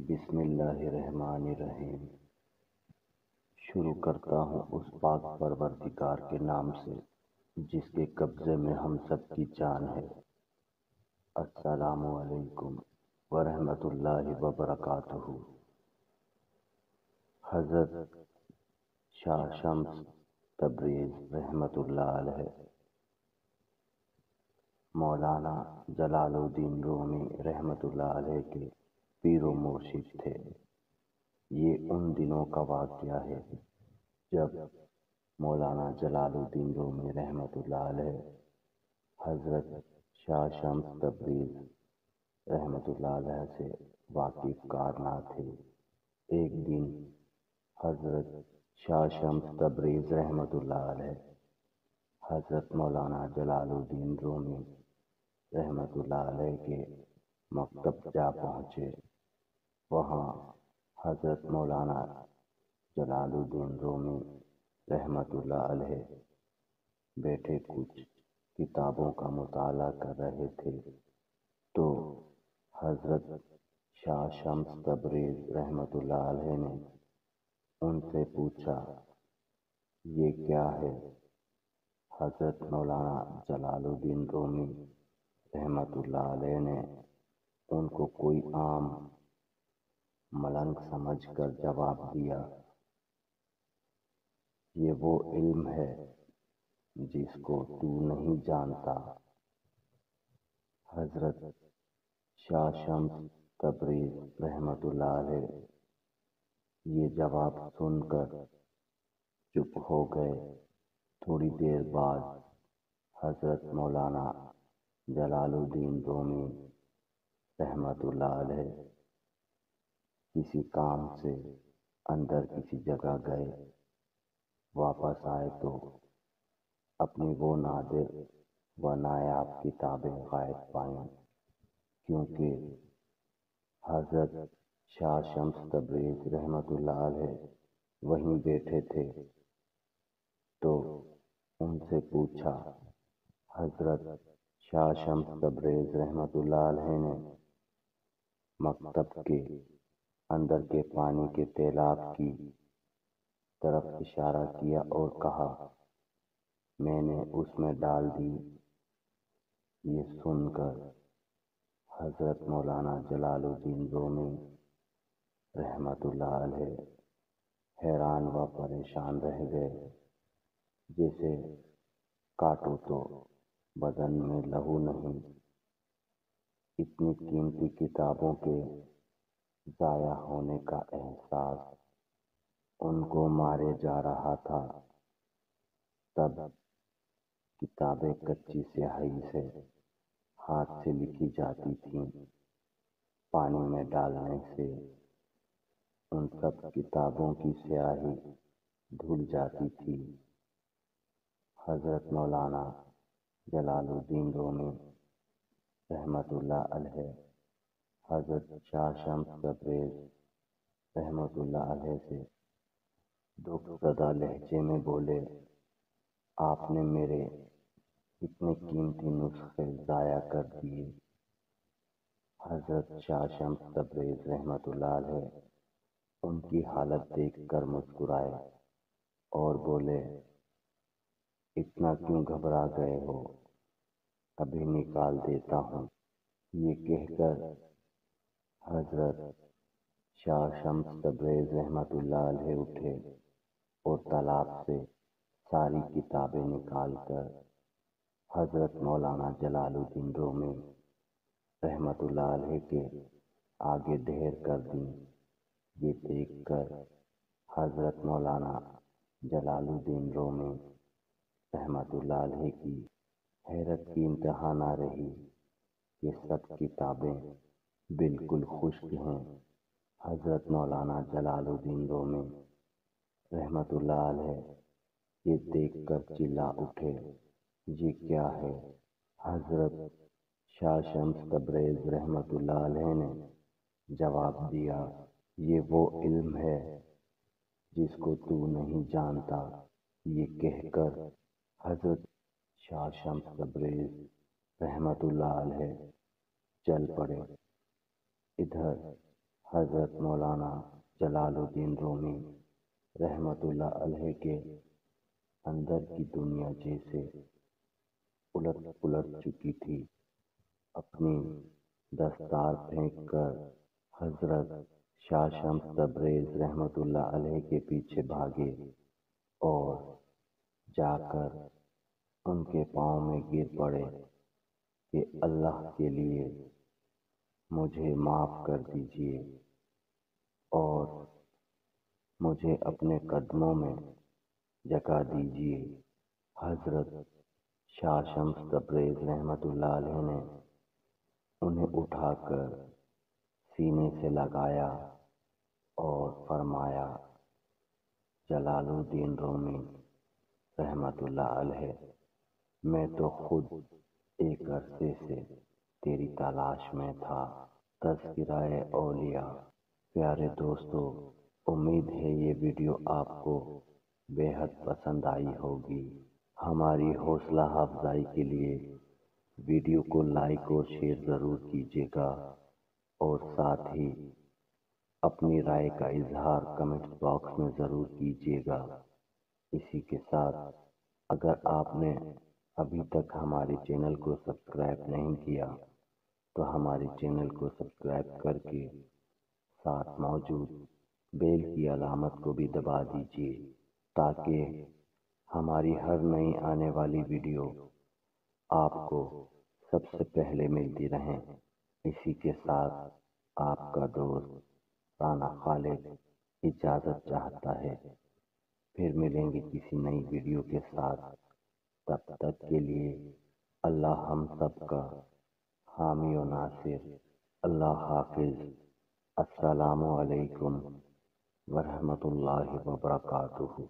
بسم اللہ الرحمن الرحیم۔ شروع کرتا ہوں اس پاک پروردگار کے نام سے جس کے قبضے میں ہم سب کی جان ہے۔ السلام علیکم ورحمۃ اللہ وبرکاتہ۔ حضرت شاہ شمس تبریز رحمۃ اللہ علیہ، مولانا جلال الدین رومی رحمۃ اللہ علیہ کے پیر و مرشد تھے۔ یہ ان دنوں کا واقعہ ہے جب مولانا جلال الدین رومی رحمۃ اللہ علیہ حضرت شاہ شمس تبریز رحمۃ اللہ علیہ سے واقف کار نہ تھے۔ ایک دن حضرت شاہ شمس تبریز رحمۃ اللہ علیہ حضرت مولانا جلال الدین رومی رحمۃ اللہ علیہ کے مکتب جا پہنچے۔ وہاں حضرت مولانا جلال الدین رومی رحمۃ اللہ علیہ بیٹھے کچھ کتابوں کا مطالعہ کر رہے تھے تو حضرت شاہ شمس تبریز رحمۃ اللہ علیہ نے ان سے پوچھا، یہ کیا ہے؟ حضرت مولانا جلال الدین رومی رحمۃ اللہ علیہ نے ان کو کوئی عام ملنگ سمجھ کر جواب دیا، یہ وہ علم ہے جس کو تو نہیں جانتا۔ حضرت شاہ شمس تبریز رحمۃ اللہ علیہ یہ جواب سن کر چپ ہو گئے۔ تھوڑی دیر بعد حضرت مولانا جلال الدین رومی رحمۃ اللہ علیہ کسی کام سے اندر کسی جگہ گئے۔ واپس آئے تو اپنی وہ نادر و نایاب کتابیں غائب پائیں، کیونکہ حضرت شاہ شمس تبریز رحمۃ اللہ علیہ وہیں بیٹھے تھے۔ تو ان سے پوچھا، حضرت شاہ شمس تبریز رحمۃ اللہ علیہ نے مکتب کے اندر کے پانی کے تیلاب کی طرف اشارہ کیا اور کہا، میں نے اس میں ڈال دی۔ یہ سن کر حضرت مولانا جلال الدین رومی رحمۃ اللہ علیہ حیران و پریشان رہ گئے، جیسے کاٹو تو بدن میں لہو نہیں۔ اتنی قیمتی کتابوں کے ضائع ہونے کا احساس ان کو مارے جا رہا تھا۔ تب کتابیں کچی سیاہی سے ہاتھ سے لکھی جاتی تھیں، پانی میں ڈالنے سے ان سب کتابوں کی سیاہی دھل جاتی تھی۔ حضرت مولانا جلال الدین رومی رحمۃ اللہ علیہ حضرت شاہ شمس تبریز رحمۃ اللہ علیہ سے دکھ زدہ لہجے میں بولے، آپ نے میرے اتنے قیمتی نسخے ضائع کر دیے۔ حضرت شاہ شمس تبریز رحمۃ اللہ علیہ ان کی حالت دیکھ کر مسکرائے اور بولے، اتنا کیوں گھبرا گئے ہو، ابھی نکال دیتا ہوں۔ یہ کہہ کر حضرت شاہ شمس تبریز رحمۃ اللہ علیہ اٹھے اور تالاب سے ساری کتابیں نکال کر حضرت مولانا جلال الدین رومی رحمۃ اللہ علیہ کے آگے ڈھیر کر دیں۔ یہ دیکھ کر حضرت مولانا جلال الدین رومی رحمۃ اللہ علیہ کی حیرت کی انتہا نہ رہی کہ سب کتابیں بالکل خشک ہیں۔ حضرت مولانا جلال الدین رومی رحمۃ اللہ علیہ یہ دیکھ کر چلا اٹھے، یہ کیا ہے؟ حضرت شاہ شمس تبریز رحمۃ اللہ علیہ نے جواب دیا، یہ وہ علم ہے جس کو تو نہیں جانتا۔ یہ کہہ کر حضرت شاہ شمس تبریز رحمۃ اللہ علیہ چل پڑے۔ ادھر حضرت مولانا جلال الدین رومی رحمت اللہ علیہ کے اندر کی دنیا جیسے الٹ پلٹ چکی تھی۔ اپنی دستار پھینک کر حضرت شاہ شمس تبریز رحمت اللہ علیہ کے پیچھے بھاگے اور جا کر ان کے پاؤں میں گر پڑے کہ اللہ کے لیے مجھے معاف کر دیجیے اور مجھے اپنے قدموں میں جگہ دیجیے۔ حضرت شاہ شمس تبریز رحمت اللہ علیہ نے انہیں اٹھا کر سینے سے لگایا اور فرمایا، جلال الدین رومی رحمت اللہ علیہ، میں تو خود ایک عرصے سے تیری تلاش میں تھا۔ تذکرہ اولیاء۔ پیارے دوستو، امید ہے یہ ویڈیو آپ کو بے حد پسند آئی ہوگی۔ ہماری حوصلہ افزائی کے لیے ویڈیو کو لائک اور شیئر ضرور کیجیے گا اور ساتھ ہی اپنی رائے کا اظہار کمنٹ باکس میں ضرور کیجیے گا۔ اسی کے ساتھ اگر آپ نے ابھی تک ہمارے چینل کو سبسکرائب نہیں کیا تو ہمارے چینل کو سبسکرائب کر کے ساتھ موجود بیل کی علامت کو بھی دبا دیجیے تاکہ ہماری ہر نئی آنے والی ویڈیو آپ کو سب سے پہلے ملتی رہیں۔ اسی کے ساتھ آپ کا دوست رانا خالد اجازت چاہتا ہے۔ پھر ملیں گے کسی نئی ویڈیو کے ساتھ، تب تک کے لیے اللہ ہم سب کا حامی و ناصر۔ اللہ حافظ۔ السلام علیکم ورحمۃ اللہ وبرکاتہ۔